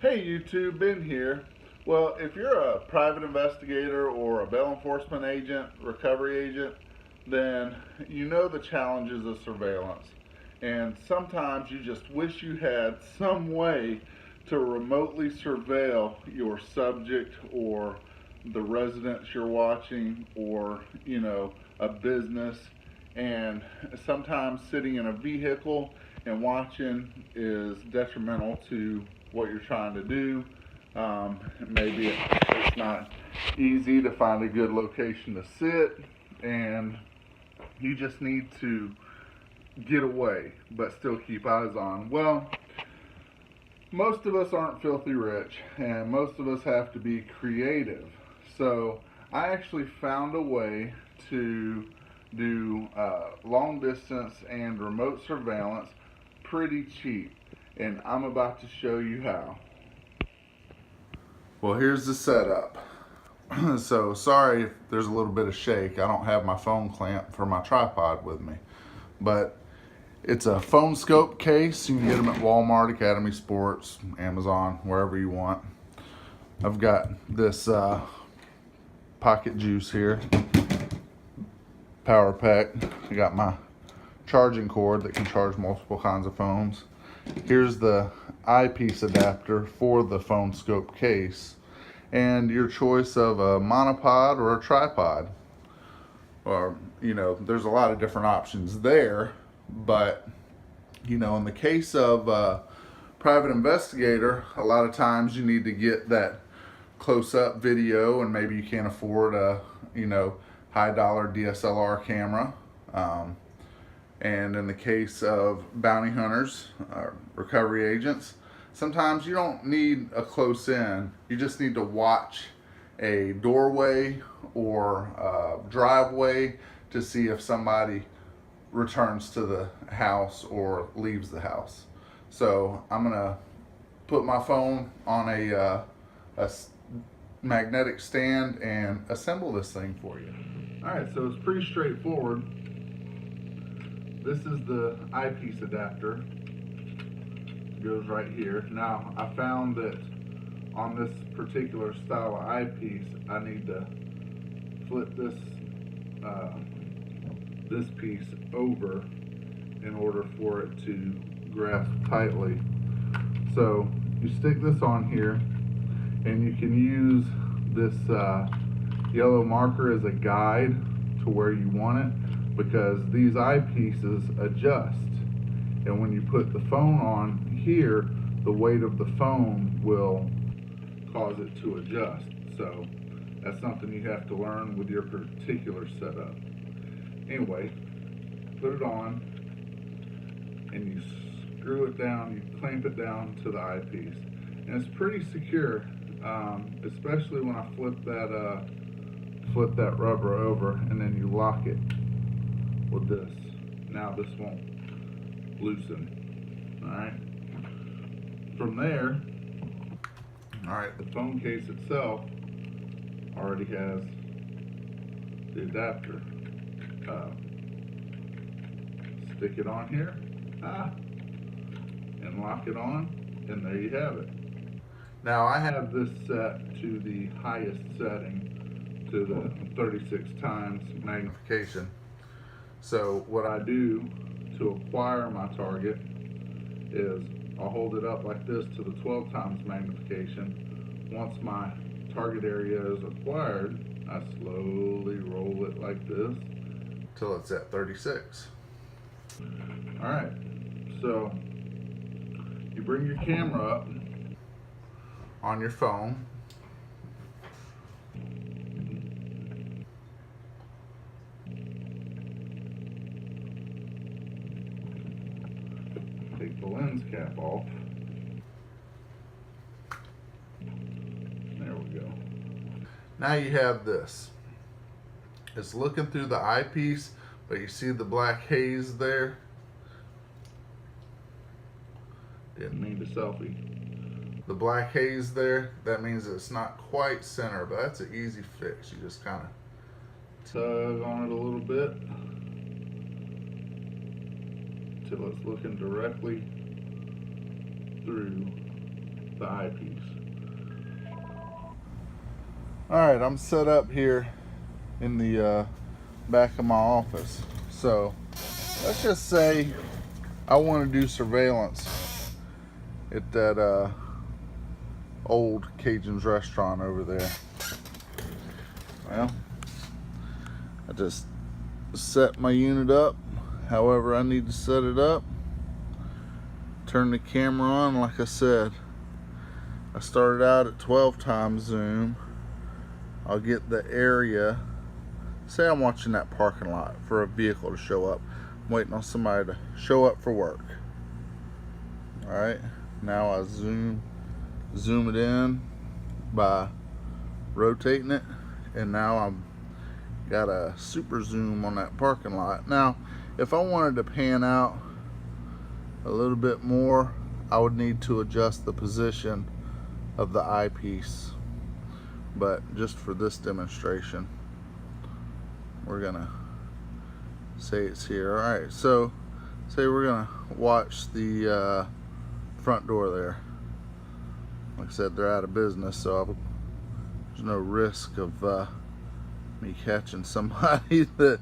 Hey YouTube, Ben here. Well, if you're a private investigator or a bail enforcement agent, recovery agent, then you know the challenges of surveillance. And sometimes you just wish you had some way to remotely surveil your subject or the residents you're watching or, a business. And sometimes sitting in a vehicle and watching is detrimental to what you're trying to do. Maybe it's not easy to find a good location to sit, and you just need to get away but still keep eyes on. Well, most of us aren't filthy rich, and most of us have to be creative. So I actually found a way to do long distance and remote surveillance pretty cheap, and I'm about to show you how. Well, here's the setup. So sorry if there's a little bit of shake. I don't have my phone clamp for my tripod with me, but it's a phone scope case. You can get them at Walmart, Academy Sports, Amazon, wherever you want. I've got this pocket juice here, power pack. I got my charging cord that can charge multiple kinds of phones. Here's the eyepiece adapter for the phone scope case, and your choice of a monopod or a tripod. Or, there's a lot of different options there, but, in the case of a private investigator, a lot of times you need to get that close-up video, and maybe you can't afford a, high dollar DSLR camera. And in the case of bounty hunters, recovery agents, sometimes you don't need a close in. You just need to watch a doorway or a driveway to see if somebody returns to the house or leaves the house. So I'm gonna put my phone on a magnetic stand and assemble this thing for you. All right, so it's pretty straightforward. This is the eyepiece adapter. It goes right here. Now, I found that on this particular style of eyepiece, I need to flip this piece over in order for it to grasp tightly. So you stick this on here, and you can use this yellow marker as a guide to where you want it, because these eyepieces adjust, and when you put the phone on here, the weight of the phone will cause it to adjust. So that's something you have to learn with your particular setup. Anyway, put it on and you screw it down, you clamp it down to the eyepiece, and it's pretty secure, especially when I flip that rubber over, and then you lock it with this. Now this won't loosen. Alright. From there, the phone case itself already has the adapter. Stick it on here, and lock it on, and there you have it. Now I have this set to the highest setting, to the 36 times magnification. So what I do to acquire my target is I'll hold it up like this to the 12 times magnification. Once my target area is acquired, I slowly roll it like this till it's at 36. Alright, so you bring your camera up on your phone. Take the lens cap off. There we go. Now you have this. It's looking through the eyepiece, but you see the black haze there? Didn't mean to selfie. The black haze there, that means it's not quite center, but that's an easy fix. You just kind of tug on it a little bit till it's looking directly through the eyepiece. Alright, I'm set up here in the back of my office. So let's just say I want to do surveillance at that old Cajun's restaurant over there. Well, I just set my unit up however I need to set it up, turn the camera on. Like I said, I started out at 12 times zoom. I'll get the area. Say I'm watching that parking lot for a vehicle to show up. I'm waiting on somebody to show up for work. Alright, now I zoom it in by rotating it, and now I'm got a super zoom on that parking lot. Now if I wanted to pan out a little bit more, I would need to adjust the position of the eyepiece, but just for this demonstration we're gonna say it's here. Alright, so say we're gonna watch the front door there. Like I said, they're out of business, so there's no risk of me catching somebody that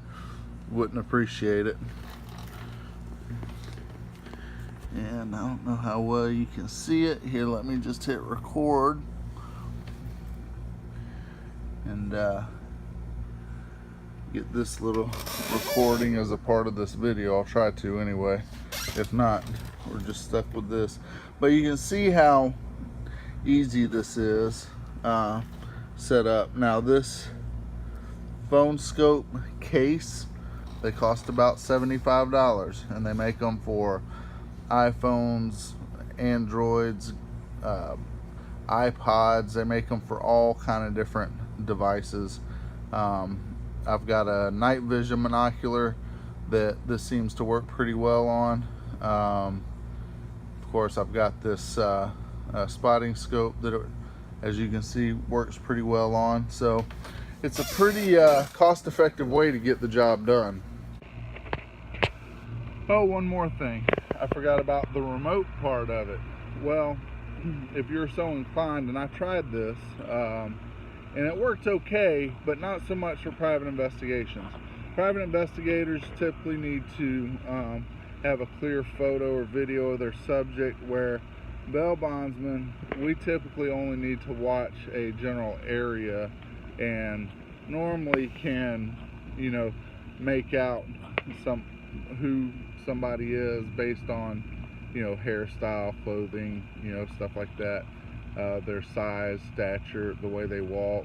wouldn't appreciate it. And I don't know how well you can see it here. Let me just hit record and get this little recording as a part of this video. I'll try to anyway. If not, we're just stuck with this. But you can see how easy this is set up. Now this phone scope case, they cost about $75, and they make them for iPhones, Androids, iPods. They make them for all kind of different devices. I've got a night vision monocular that this seems to work pretty well on. Of course, I've got this spotting scope that, as you can see, works pretty well on. So it's a pretty cost-effective way to get the job done. Oh, one more thing. I forgot about the remote part of it. Well, if you're so inclined, and I tried this, and it worked okay, but not so much for private investigations. Private investigators typically need to have a clear photo or video of their subject, where bail bondsmen, we typically only need to watch a general area and normally can, you know, make out who somebody is based on, you know, hairstyle, clothing, you know, stuff like that, their size, stature, the way they walk.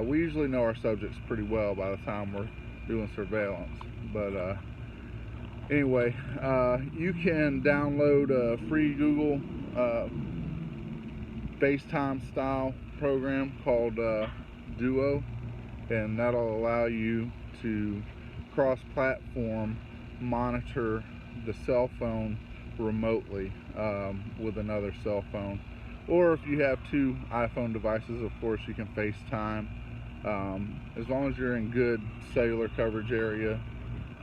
We usually know our subjects pretty well by the time we're doing surveillance. But anyway, you can download a free Google FaceTime style program called Duo, and that'll allow you to cross-platform monitor the cell phone remotely with another cell phone. Or if you have two iPhone devices, of course, you can FaceTime. As long as you're in good cellular coverage area,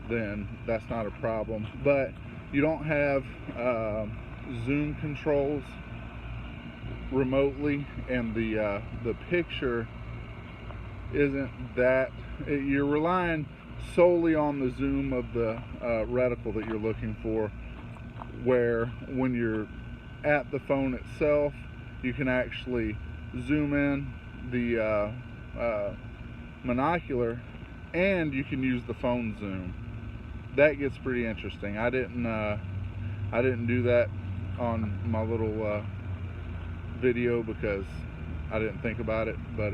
then that's not a problem. But you don't have zoom controls remotely, and the picture isn't that, you're relying solely on the zoom of the reticle that you're looking for, where when you're at the phone itself, you can actually zoom in the monocular, and you can use the phone zoom. That gets pretty interesting. I didn't do that on my little video because I didn't think about it, but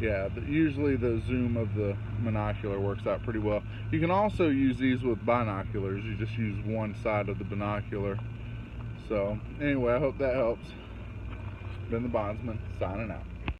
yeah, usually the zoom of the monocular works out pretty well. You can also use these with binoculars. You just use one side of the binocular. So anyway, I hope that helps. Been the Bondsman, signing out.